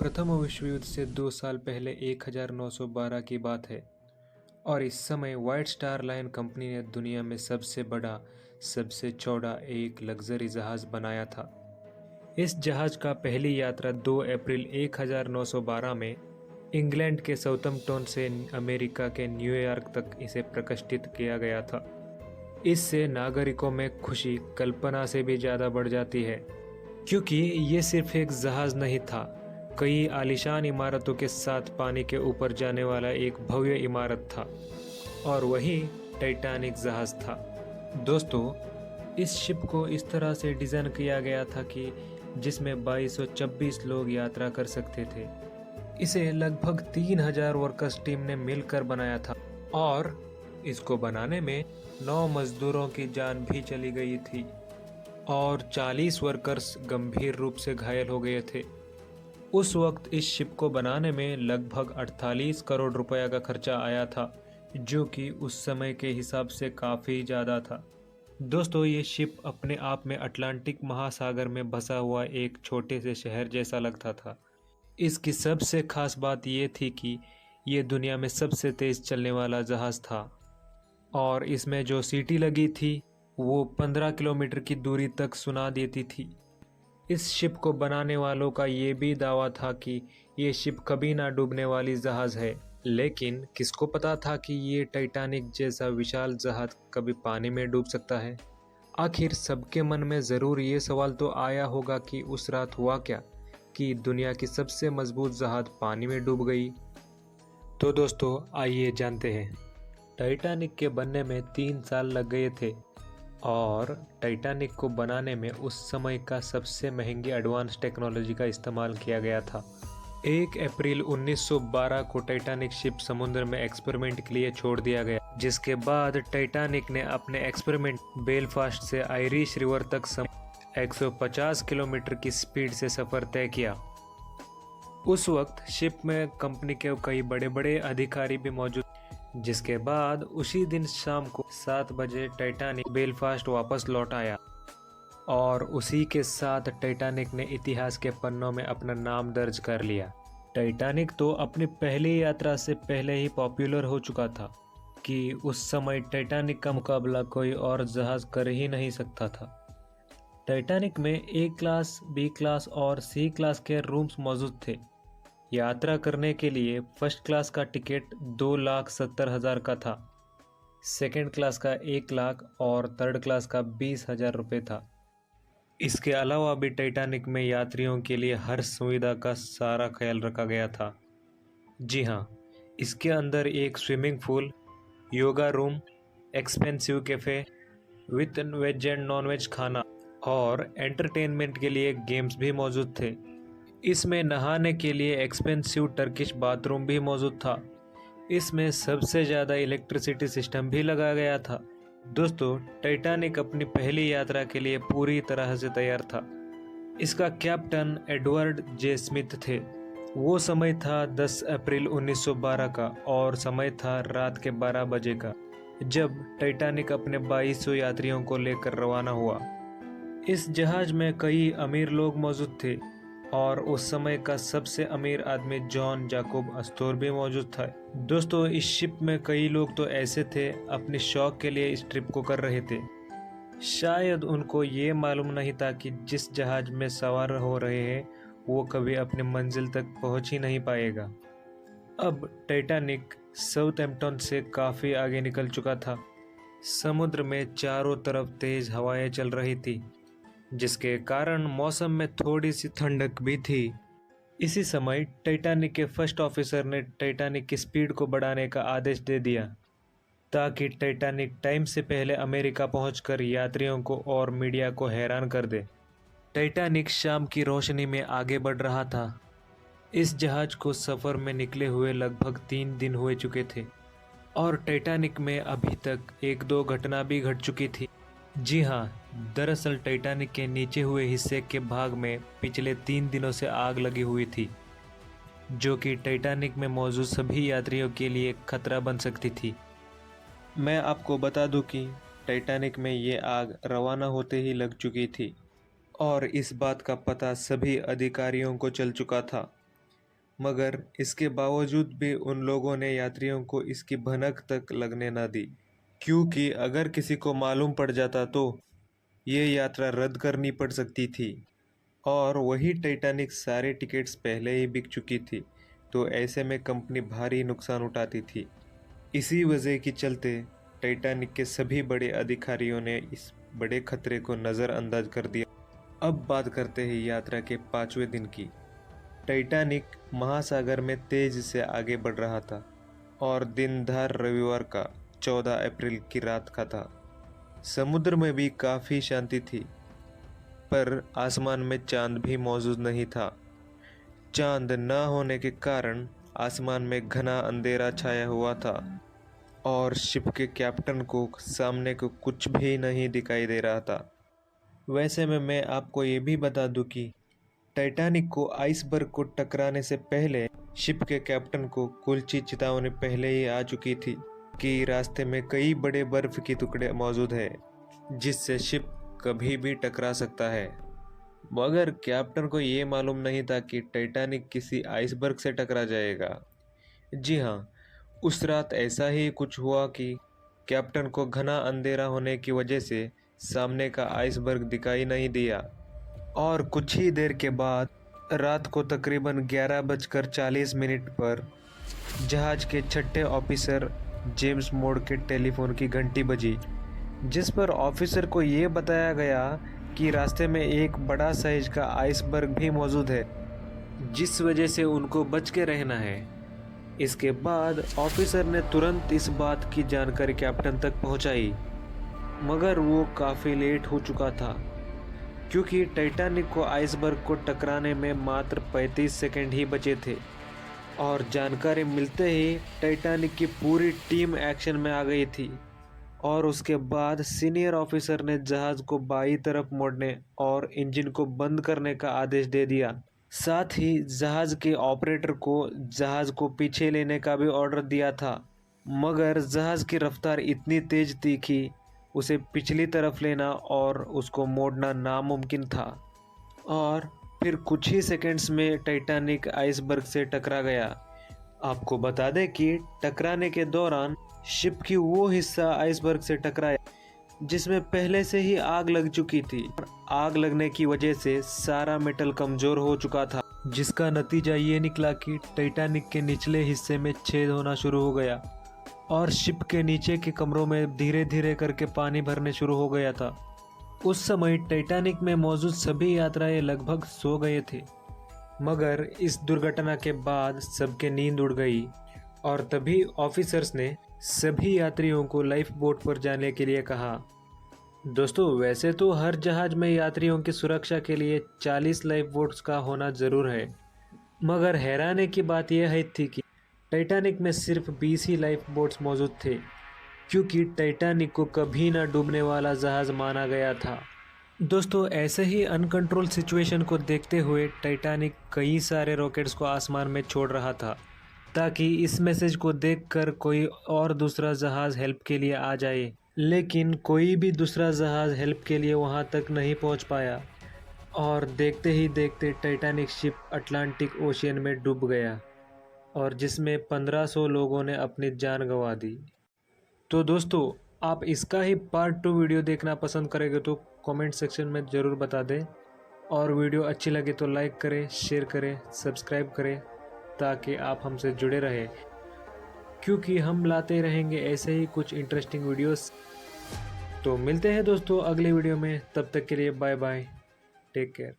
प्रथम विश्व युद्ध से 2 साल पहले 1912 की बात है और इस समय व्हाइट स्टार लाइन कंपनी ने दुनिया में सबसे बड़ा सबसे चौड़ा एक लग्जरी जहाज बनाया था। इस जहाज का पहली यात्रा 2 अप्रैल 1912 में इंग्लैंड के साउथम्पटन से अमेरिका के न्यूयॉर्क तक इसे प्रकाशित किया गया था। इससे नागरिकों में खुशी कल्पना से भी ज़्यादा बढ़ जाती है, क्योंकि ये सिर्फ एक जहाज नहीं था, कई आलीशान इमारतों के साथ पानी के ऊपर जाने वाला एक भव्य इमारत था, और वही टाइटैनिक जहाज था। दोस्तों, इस शिप को इस तरह से डिज़ाइन किया गया था कि जिसमें 2226 लोग यात्रा कर सकते थे। इसे लगभग 3000 वर्कर्स टीम ने मिलकर बनाया था और इसको बनाने में 9 मजदूरों की जान भी चली गई थी और 40 वर्कर्स गंभीर रूप से घायल हो गए थे। उस वक्त इस शिप को बनाने में लगभग 48 करोड़ रुपए का खर्चा आया था, जो कि उस समय के हिसाब से काफ़ी ज़्यादा था। दोस्तों, ये शिप अपने आप में अटलांटिक महासागर में बसा हुआ एक छोटे से शहर जैसा लगता था। इसकी सबसे खास बात ये थी कि ये दुनिया में सबसे तेज़ चलने वाला जहाज़ था और इसमें जो सीटी लगी थी वो 15 किलोमीटर की दूरी तक सुना देती थी। इस शिप को बनाने वालों का ये भी दावा था कि ये शिप कभी ना डूबने वाली जहाज़ है, लेकिन किसको पता था कि ये टाइटैनिक जैसा विशाल जहाज़ कभी पानी में डूब सकता है। आखिर सबके मन में ज़रूर ये सवाल तो आया होगा कि उस रात हुआ क्या कि दुनिया की सबसे मजबूत जहाज़ पानी में डूब गई। तो दोस्तों, आइए जानते हैं। टाइटैनिक के बनने में 3 साल लग गए थे और टाइटैनिक को बनाने में उस समय का सबसे महंगी एडवांस टेक्नोलॉजी का इस्तेमाल किया गया था। 1 अप्रैल 1912 को टाइटैनिक शिप समुद्र में एक्सपेरिमेंट के लिए छोड़ दिया गया, जिसके बाद टाइटैनिक ने अपने एक्सपेरिमेंट बेलफास्ट से आयरिश रिवर तक 150 किलोमीटर की स्पीड से सफ़र तय किया। उस वक्त शिप में कंपनी के कई बड़े बड़े अधिकारी भी मौजूद, जिसके बाद उसी दिन शाम को 7 बजे टाइटैनिक बेलफास्ट वापस लौट आया और उसी के साथ टाइटैनिक ने इतिहास के पन्नों में अपना नाम दर्ज कर लिया। टाइटैनिक तो अपनी पहली यात्रा से पहले ही पॉपुलर हो चुका था कि उस समय टाइटैनिक का मुकाबला कोई और जहाज़ कर ही नहीं सकता था। टाइटैनिक में ए क्लास, बी क्लास और सी क्लास के रूम्स मौजूद थे। यात्रा करने के लिए फर्स्ट क्लास का टिकट 2,70,000 का था, सेकंड क्लास का 1 लाख और थर्ड क्लास का 20,000 रुपये था। इसके अलावा भी टाइटैनिक में यात्रियों के लिए हर सुविधा का सारा ख्याल रखा गया था। जी हाँ, इसके अंदर एक swimming pool, yoga room, expensive cafe with veg and non veg खाना और एंटरटेनमेंट के लिए गेम्स भी मौजूद थे। इसमें नहाने के लिए एक्सपेंसिव टर्किश बाथरूम भी मौजूद था। इसमें सबसे ज़्यादा इलेक्ट्रिसिटी सिस्टम भी लगाया गया था। दोस्तों, टाइटैनिक अपनी पहली यात्रा के लिए पूरी तरह से तैयार था। इसका कैप्टन एडवर्ड जे स्मिथ थे। वो समय था 10 अप्रैल 1912 का और समय था रात के 12 बजे का, जब टाइटैनिक अपने 2200 यात्रियों को लेकर रवाना हुआ। इस जहाज़ में कई अमीर लोग मौजूद थे और उस समय का सबसे अमीर आदमी जॉन जाकोब अस्टोर भी मौजूद था। दोस्तों, इस शिप में कई लोग तो ऐसे थे अपने शौक के लिए इस ट्रिप को कर रहे थे। शायद उनको ये मालूम नहीं था कि जिस जहाज में सवार हो रहे हैं वो कभी अपनी मंजिल तक पहुंच ही नहीं पाएगा। अब टाइटैनिक साउथहैम्पटन से काफ़ी आगे निकल चुका था। समुद्र में चारों तरफ तेज़ हवाएं चल रही थी, जिसके कारण मौसम में थोड़ी सी ठंडक भी थी। इसी समय टाइटैनिक के फर्स्ट ऑफिसर ने टाइटैनिक की स्पीड को बढ़ाने का आदेश दे दिया ताकि टाइटैनिक टाइम से पहले अमेरिका पहुंचकर यात्रियों को और मीडिया को हैरान कर दे। टाइटैनिक शाम की रोशनी में आगे बढ़ रहा था। इस जहाज को सफ़र में निकले हुए लगभग 3 दिन हुए चुके थे और टाइटैनिक में अभी तक 1-2 घटना भी घट चुकी थी। जी हाँ, दरअसल टाइटैनिक के नीचे हुए हिस्से के भाग में पिछले 3 दिनों से आग लगी हुई थी, जो कि टाइटैनिक में मौजूद सभी यात्रियों के लिए खतरा बन सकती थी। मैं आपको बता दूं कि टाइटैनिक में ये आग रवाना होते ही लग चुकी थी और इस बात का पता सभी अधिकारियों को चल चुका था। मगर इसके बावजूद भी उन लोगों ने यात्रियों को इसकी भनक तक लगने न दी, क्योंकि अगर किसी को मालूम पड़ जाता तो ये यात्रा रद्द करनी पड़ सकती थी। और वही टाइटैनिक सारे टिकट्स पहले ही बिक चुकी थी, तो ऐसे में कंपनी भारी नुकसान उठाती थी। इसी वजह के चलते टाइटैनिक के सभी बड़े अधिकारियों ने इस बड़े खतरे को नज़रअंदाज कर दिया। अब बात करते हैं यात्रा के 5वें दिन की। टाइटैनिक महासागर में तेज से आगे बढ़ रहा था और दिन धार रविवार का 14 अप्रैल की रात का था। समुद्र में भी काफ़ी शांति थी, पर आसमान में चांद भी मौजूद नहीं था। चांद न होने के कारण आसमान में घना अंधेरा छाया हुआ था और शिप के कैप्टन को सामने को कुछ भी नहीं दिखाई दे रहा था। वैसे में मैं आपको ये भी बता दूं कि टाइटैनिक को आइसबर्ग को टकराने से पहले शिप के कैप्टन को कुछ चेतावनी पहले ही आ चुकी थी कि रास्ते में कई बड़े बर्फ के टुकड़े मौजूद है, जिससे शिप कभी भी टकरा सकता है। मगर कैप्टन को ये मालूम नहीं था कि टाइटैनिक किसी आइसबर्ग से टकरा जाएगा। जी हाँ, उस रात ऐसा ही कुछ हुआ कि कैप्टन को घना अंधेरा होने की वजह से सामने का आइसबर्ग दिखाई नहीं दिया और कुछ ही देर के बाद रात को तकरीबन 11:40 पर जहाज के छठे ऑफिसर जेम्स मोड के टेलीफोन की घंटी बजी, जिस पर ऑफिसर को ये बताया गया कि रास्ते में एक बड़ा साइज का आइसबर्ग भी मौजूद है, जिस वजह से उनको बच के रहना है। इसके बाद ऑफिसर ने तुरंत इस बात की जानकारी कैप्टन तक पहुंचाई, मगर वो काफ़ी लेट हो चुका था, क्योंकि टाइटैनिक को आइसबर्ग को टकराने में मात्र 35 सेकंड ही बचे थे और जानकारी मिलते ही टाइटैनिक की पूरी टीम एक्शन में आ गई थी। और उसके बाद सीनियर ऑफिसर ने जहाज़ को बाईं तरफ मोड़ने और इंजन को बंद करने का आदेश दे दिया। साथ ही जहाज़ के ऑपरेटर को जहाज़ को पीछे लेने का भी ऑर्डर दिया था, मगर जहाज़ की रफ्तार इतनी तेज थी कि उसे पिछली तरफ लेना और उसको मोड़ना नामुमकिन था। और फिर कुछ ही सेकंड्स में टाइटैनिक आइसबर्ग से टकरा गया। आपको बता दें कि टकराने के दौरान शिप की वो हिस्सा आइसबर्ग से टकराया जिसमें पहले से ही आग लग चुकी थी। आग लगने की वजह से सारा मेटल कमज़ोर हो चुका था, जिसका नतीजा ये निकला कि टाइटैनिक के निचले हिस्से में छेद होना शुरू हो गया और शिप के नीचे के कमरों में धीरे धीरे करके पानी भरने शुरू हो गया था। उस समय टाइटैनिक में मौजूद सभी यात्रियां लगभग सो गए थे, मगर इस दुर्घटना के बाद सबके नींद उड़ गई और तभी ऑफिसर्स ने सभी यात्रियों को लाइफ बोट पर जाने के लिए कहा। दोस्तों, वैसे तो हर जहाज में यात्रियों की सुरक्षा के लिए 40 लाइफ बोट्स का होना ज़रूर है, मगर हैरानी की बात यह है थी कि टाइटैनिक में सिर्फ 20 ही लाइफ बोट्स मौजूद थे, क्योंकि टाइटैनिक को कभी ना डूबने वाला जहाज़ माना गया था। दोस्तों, ऐसे ही अनकंट्रोल सिचुएशन को देखते हुए टाइटैनिक कई सारे रॉकेट्स को आसमान में छोड़ रहा था, ताकि इस मैसेज को देखकर कोई और दूसरा जहाज़ हेल्प के लिए आ जाए। लेकिन कोई भी दूसरा जहाज़ हेल्प के लिए वहां तक नहीं पहुंच पाया और देखते ही देखते टाइटैनिक शिप अटलांटिक ओशियन में डूब गया और जिसमें 1500 लोगों ने अपनी जान गंवा दी। तो दोस्तों, आप इसका ही पार्ट 2 वीडियो देखना पसंद करेंगे तो कमेंट सेक्शन में ज़रूर बता दें, और वीडियो अच्छी लगे तो लाइक करें, शेयर करें, सब्सक्राइब करें, ताकि आप हमसे जुड़े रहें, क्योंकि हम लाते रहेंगे ऐसे ही कुछ इंटरेस्टिंग वीडियोस। तो मिलते हैं दोस्तों अगले वीडियो में, तब तक के लिए बाय बाय, टेक केयर।